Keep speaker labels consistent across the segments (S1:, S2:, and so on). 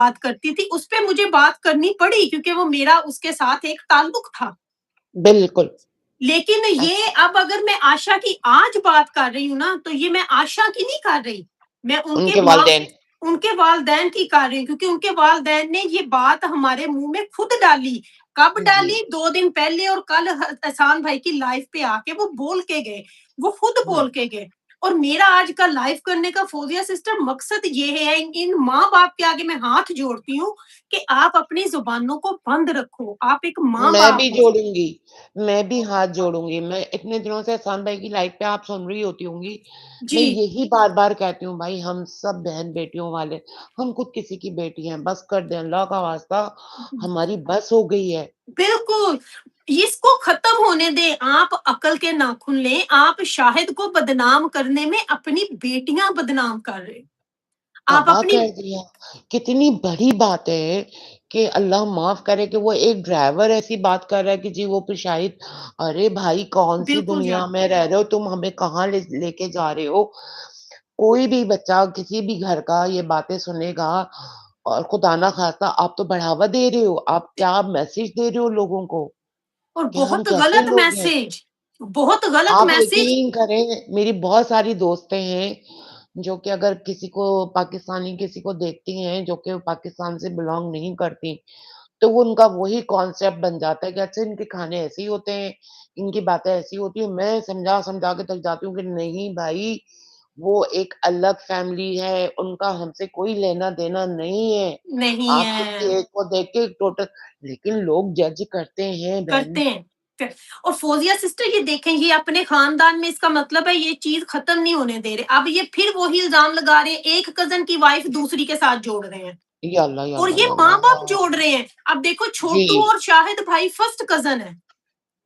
S1: बात करती थी, उस पे मुझे बात करनी पड़ी क्योंकि वो मेरा उसके साथ एक ताल्लुक था।
S2: बिल्कुल।
S1: लेकिन ये अब अगर मैं आशा की आज बात कर रही हूँ ना, तो ये मैं आशा की नहीं कर रही, मैं
S2: उनके वालिदैन।
S1: उनके वालिदैन की कर रही हूँ क्योंकि उनके वालिदैन ने ये बात हमारे मुँह में खुद डाली। कब
S2: जी।
S1: डाली? 2 दिन पहले और कल एहसान भाई की लाइव पे आके वो बोल के गए, वो खुद
S2: हुँ।
S1: बोल के गए। और मेरा आज का लाइव करने का फौजिया सिस्टर मकसद ये है, इन माँ-बाप के आगे मैं हाथ जोड़ती हूँ कि आप अपनी ज़ुबानों को बंद रखो, आप एक
S2: मैं
S1: माँ-बाप
S2: भी
S1: हो।
S2: जोड़ूँगी, मैं भी हाथ जोड़ूँगी। मैं इतने दिनों से एहसान भाई की लाइव पे आप सुन रही होती होंगी, मैं
S1: जी।
S2: यही बार-बार कहती हूँ भाई हम सब बहन-बेटियों वाले, हम खुद किसी की बेटी हैं, बस कर दें अल्लाह का वास्ता, हमारी बस हो गई है।
S1: बिल्कुल, इसको खत्म होने दें, आप अक्ल के नाखून लें, आप शाहिद को बदनाम करने में अपनी बेटियाँ बदनाम कर रहे हैं। आप
S2: तबाह
S1: अपनी
S2: कर दिया। कितनी बड़ी बात है कि अल्लाह माफ़ करे कि वो एक ड्राइवर ऐसी बात कर रहा है कि जी वो फिर शायद अरे भाई कौन-सी
S1: बिल्कुल
S2: दुनिया
S1: जान
S2: में रह रहे हो तुम, हमें कहाँ लेके जा रहे हो? कोई भी बच्चा किसी भी घर का ये बातें सुनेगा और खुदा ना ख़ास्ता आप तो बढ़ावा दे रहे हो, आप क्या मैसेज दे रहे हो लोगों को
S1: और
S2: कि हम
S1: बहुत
S2: कैसे
S1: गलत
S2: लोग हैं।
S1: मैसेज, बहुत गलत
S2: आप
S1: मैसेज।
S2: यकीन करें मेरी बहुत सारी दोस्तें हैं, जो कि अगर किसी को पाकिस्तानी किसी को देखती हैं, जो कि पाकिस्तान से बिलॉन्ग नहीं करती, तो वो उनका वही कॉन्सेप्ट बन जाता है कि अच्छा इनके खाने ऐसे ही होते हैं, इनकी बातें ऐसी होती हैं। मैं समझा-समझा के थक जाती हूँ कि नहीं भाई, वो एक अलग फैमिली है, उनका हमसे कोई लेना-देना नहीं है।
S1: नहीं
S2: आप
S1: है,
S2: किसी एक को देख के टोटल लेकिन लोग जज करते हैं
S1: करते
S2: बहन।
S1: हैं। और फौजिया सिस्टर ये देखें, ये अपने खानदान में इसका मतलब है ये चीज़ खत्म नहीं होने दे रहे। अब ये फिर वही इल्ज़ाम लगा रहे हैं, एक कज़न की वाइफ़ दूसरी के साथ जोड़ रहे हैं।
S2: या अल्लाह, या
S1: और
S2: अल्लाह,
S1: ये
S2: या
S1: माँ-बाप
S2: अल्लाह।
S1: जोड़ रहे हैं। अब देखो
S2: जी।
S1: छोटू और शाहिद भाई फर्स्ट कज़न है,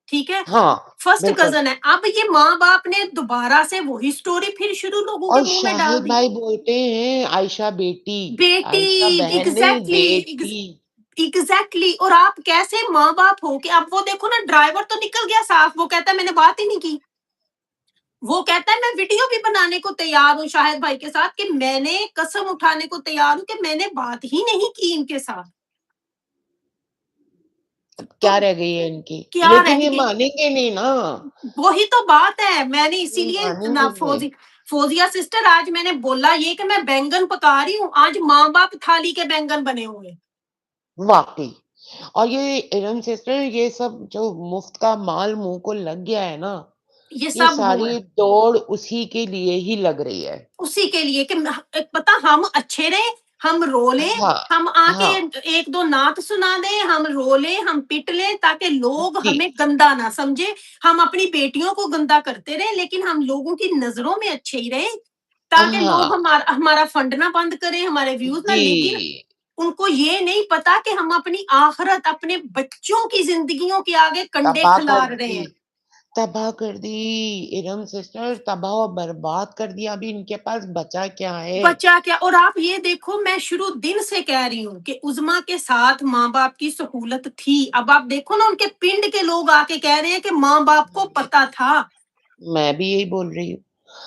S1: ठीक है?
S2: हाँ,
S1: फर्स्ट
S2: बिल्कुल।
S1: कज़न है। अब ये माँ-बाप ने दोबारा से वही स्टोरी फिर शुरू लोगों के
S2: और
S1: मुँह में डाल
S2: शाहिद
S1: दी।
S2: भाई बोलते हैं आयशा बेटी,
S1: बेटी,
S2: आयशा बहन नहीं
S1: एग्ज़ैक्टली,
S2: बेटी।
S1: एग्ज़ैक्टली। और आप कैसे माँ-बाप हो कि अब वो देखो ना, ड्राइवर तो निकल गया साफ, वो कहता है मैंने बात ही नहीं की। वो कहता है मैं वीडियो भी बनाने को तैयार हूँ शाहिद भाई के साथ कि मैंने कसम उठाने को तैयार हूँ कि मैंने बात ही नहीं की इनके साथ।
S2: अब
S1: तो
S2: क्या रह गई है इनकी?
S1: क्या
S2: लेकिन
S1: रह
S2: ये
S1: गई?
S2: मानेंगे नहीं ना,
S1: वही तो बात है। मैंने
S2: ये
S1: इसीलिए ना
S2: मानेंगे नहीं।
S1: फौजिया सिस्टर आज मैंने बोला ये कि मैं बैंगन पका रही हूँ। आज माँ-बाप थाली के बैंगन बने हुए हैं।
S2: वाक़ई। और ये इरम सिस्टर ये सब जो मुफ्त का माल मुँह को लग गया है ना,
S1: ये
S2: ये
S1: सब वो है।
S2: सारी दौड़ उसी के लिए ही लग रही है।
S1: उसी के लिए कि एक पता हम अच्छे रहें, हम रो लें,
S2: हाँ,
S1: हम आके
S2: हाँ।
S1: 1-2 नात सुना दें, हम रो लें, हम पिट लें ताकि लोग
S2: जी।
S1: हमें गंदा ना समझें। हम अपनी बेटियों को गंदा करते रहें, लेकिन हम लोगों की नज़रों में अच्छे ही रहें, ताकि लोग
S2: हाँ।
S1: हमारा फंड ना बंद करें, हमारे व्यूज़ ना।
S2: जी।
S1: लेकिन उनको ये नहीं पता कि हम अपनी आखिरत, अपने बच्चों की ज़िंदगियों के आगे कंडे
S2: तबाह कर
S1: खिलार रहे
S2: दी।
S1: हैं।
S2: तबाह कर दी, इरम सिस्टर तबाह और बर्बाद कर दिया, अभी इनके पास बचा क्या है?
S1: बचा क्या? और आप ये देखो, मैं शुरू दिन से कह रही हूँ कि उज़्मा के साथ माँ-बाप की सहूलत थी। अब आप देखो ना, उनके पिंड के लोग आके कह रहे हैं कि माँ-बाप को
S2: जी,
S1: पता था
S2: मैं भी यही बोल रही हूँ।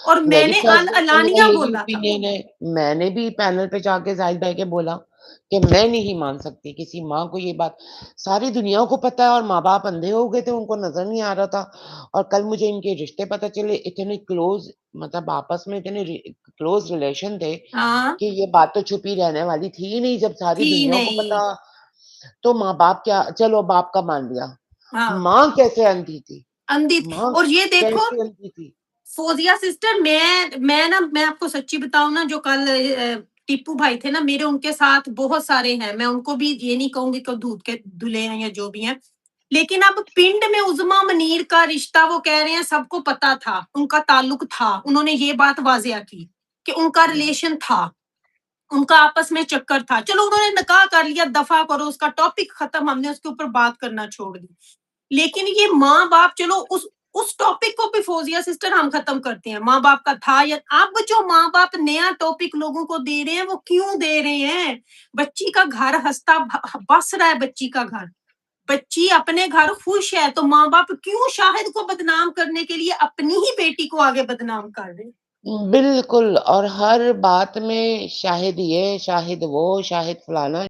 S1: और
S2: मेरी
S1: मैंने
S2: पर्सनल तो मेरा
S1: अलानिया
S2: यही
S1: बोला था।
S2: ओपिनियन है। मैंने भी पैनल पे जाके ज़ाहिद भाई के बोला कि मैं नहीं मान सकती किसी माँ को ये बात। सारी दुनिया को पता है और माँ-बाप अंधे हो गए थे, उनको नज़र नहीं आ रहा था। और कल मुझे इनके रिश्ते पता चले, इतने क्लोज़ मतलब आपस में इतने क्लोज़ रिलेशन थे
S1: हाँ,
S2: कि ये बात तो छुपी रहने वाली थी ही नहीं। जब सारी
S1: थी
S2: दुनिया को
S1: नहीं।
S2: पता, तो माँ-बाप क्या चलो बाप का मान लिया।
S1: हाँ,
S2: माँ कैसे अंधी थी?
S1: अंधी।
S2: माँ
S1: और ये देखो
S2: कैसे अंधी थी?
S1: फौजिया सिस्टर, मैं आपको सच्ची बताऊँ ना, जो कल टीपू भाई थे ना मेरे, उनके साथ बहुत सारे हैं। मैं उनको भी ये नहीं कहूँगी कि दूध के धुले हैं या जो भी हैं। लेकिन अब पिंड में उज़्मा मनीर का रिश्ता वो कह रहे हैं सबको पता था, उनका ताल्लुक था। उन्होंने ये बात वाज़िया की कि उनका
S2: हुँ।
S1: रिलेशन था, उनका आपस में चक्कर था। चलो उन्होंने निकाह कर लिया, दफ़ा करो, उसका टॉपिक खत्म, हमने उसके ऊपर बात करना छोड़ दी। लेकिन ये माँ-बाप, चलो उस टॉपिक को भी फौजिया सिस्टर हम खत्म करते हैं। माँ-बाप का था या अब जो माँ-बाप नया टॉपिक लोगों को दे रहे हैं, वो क्यों दे रहे हैं? बच्ची का घर हँसता बस रहा है, बच्ची का घर। बच्ची अपने घर खुश है, तो माँ-बाप क्यों शाहिद को बदनाम करने के लिए अपनी ही बेटी को आगे बदनाम कर रहे हैं?
S2: बिल्कुल और हर बात में शाहिद ये, शाहिद वो, शाहिद फलाना